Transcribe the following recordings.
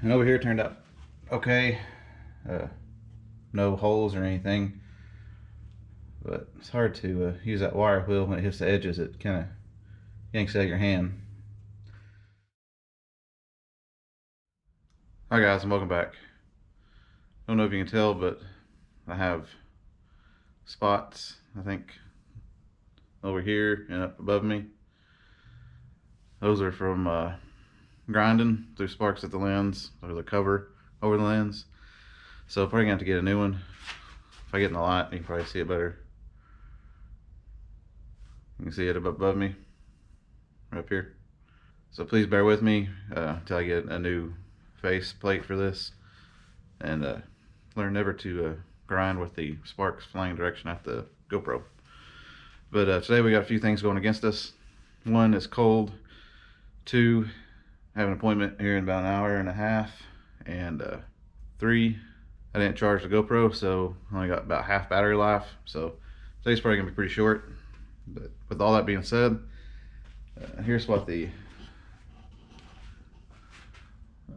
And over here turned out okay. No holes or anything, but it's hard to use that wire wheel when it hits the edges. It kind of yanks out your hand. Hi guys, and welcome back. I don't know if you can tell, but I have spots, I think, over here and up above me. Those are from grinding through sparks at the lens, or the cover over the lens. So probably gonna have to get a new one. If I get in the light, you can probably see it better. You can see it above me, right up here. So please bear with me until I get a new face plate for this, and learn never to grind with the sparks flying direction at the GoPro. But today we got a few things going against us. One is cold. Two, I have an appointment here in about an hour and a half. And three, I didn't charge the GoPro, so I only got about half battery life. So today's probably gonna be pretty short. But with all that being said, here's what the I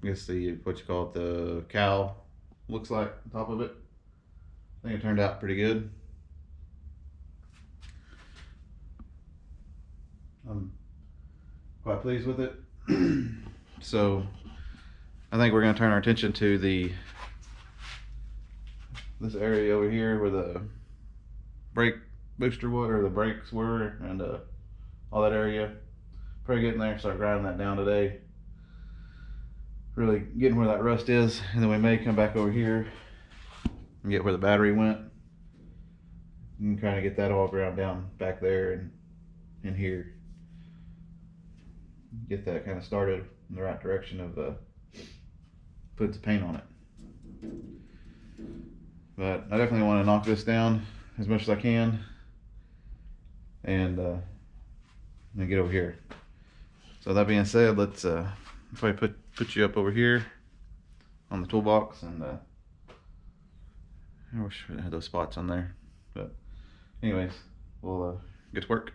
guess the, what you call it, the cowl looks like on top of it. I think it turned out pretty good. I'm quite pleased with it. So I think we're going to turn our attention to this area over here where the brake booster was, or the brakes were, and all that area. Probably get in there and start grinding that down today. Really getting where that rust is, and then we may come back over here and get where the battery went and kind of get that all ground down back there and in here. Get that kind of started in the right direction of putting some paint on it. But I definitely want to knock this down as much as I can, and then get over here. So that being said, let's probably put you up over here on the toolbox, and I wish I had those spots on there. But anyways, we'll get to work.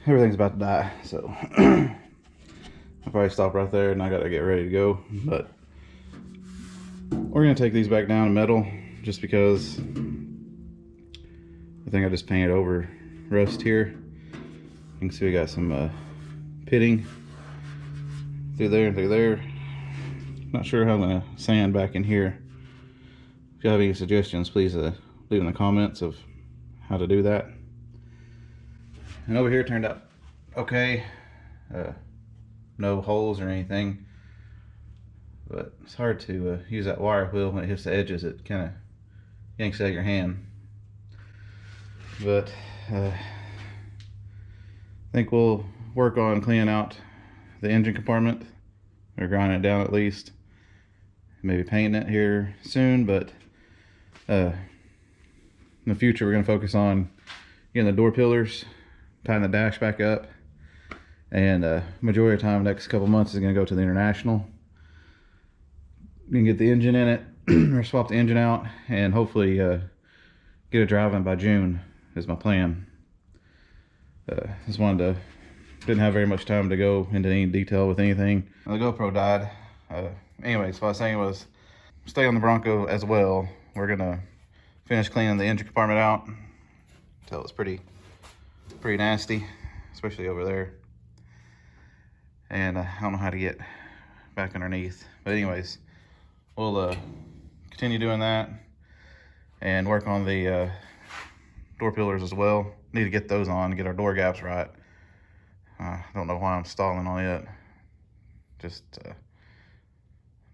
Everything's about to die, so I'll probably stop right there, and I gotta get ready to go. But we're gonna take these back down to metal, just because I think I just painted over rust here. You can see we got some pitting through there and through there. Not sure how I'm gonna sand back in here. If you have any suggestions, please leave in the comments of how to do that. And over here turned out okay. No holes or anything, but it's hard to use that wire wheel when it hits the edges. It kind of yanks out your hand. But I think we'll work on cleaning out the engine compartment, or grinding it down at least. Maybe painting it here soon, but in the future we're going to focus on getting the door pillars, tying the dash back up, and majority of the time next couple months is going to go to the International. We can get the engine in it or swap the engine out, and hopefully get it driving by June is my plan. Didn't have very much time to go into any detail with anything. The GoPro died. Anyways, what I was saying was stay on the Bronco as well. We're gonna finish cleaning the engine compartment out until it's pretty nasty, especially over there. And I don't know how to get back underneath. But anyways, we'll continue doing that and work on the door pillars as well. Need to get those on, get our door gaps right. I don't know why I'm stalling on it. Just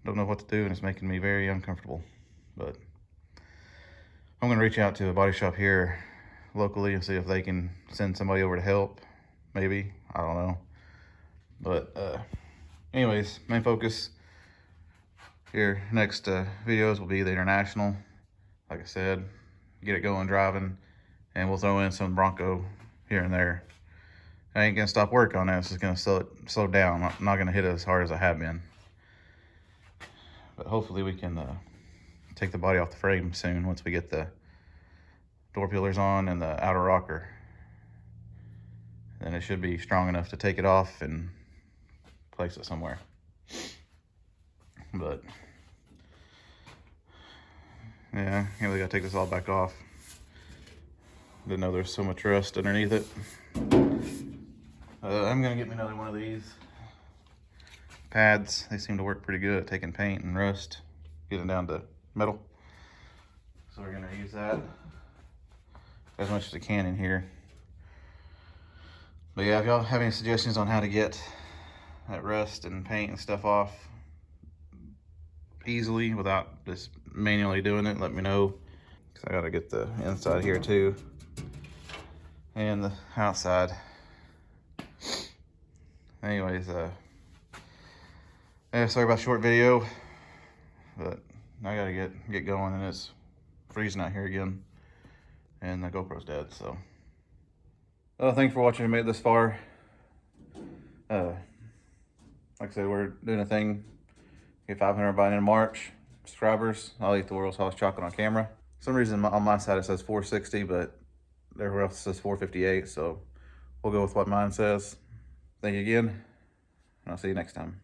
don't know what to do, and it's making me very uncomfortable. But I'm gonna reach out to a body shop here locally and see if they can send somebody over to help. Maybe, I don't know. But anyways, main focus here next videos will be the International. Like I said, get it going, driving, and we'll throw in some Bronco here and there. I ain't gonna stop work on that. It's just gonna slow down. I'm not gonna hit it as hard as I have been. But hopefully we can take the body off the frame soon once we get the door pillars on and the outer rocker. Then it should be strong enough to take it off and place it somewhere. But yeah, I really gotta take this all back off. Didn't know there's so much rust underneath it. I'm gonna get me another one of these pads. They seem to work pretty good at taking paint and rust, getting down to metal. So we're gonna use that as much as I can in here. But yeah, if y'all have any suggestions on how to get that rust and paint and stuff off easily without just manually doing it, let me know. Cause I gotta get the inside here too, and the outside. Anyways, yeah, sorry about the short video, but I gotta get going, and it's freezing out here again, and the GoPro's dead. So, thanks for watching and made it this far. Like I said, we're doing a thing. Get 500 by the end of March. Subscribers. I'll eat the world's hottest chocolate on camera. For some reason on my side it says 460, but everywhere else says 458. So we'll go with what mine says. Thank you again, and I'll see you next time.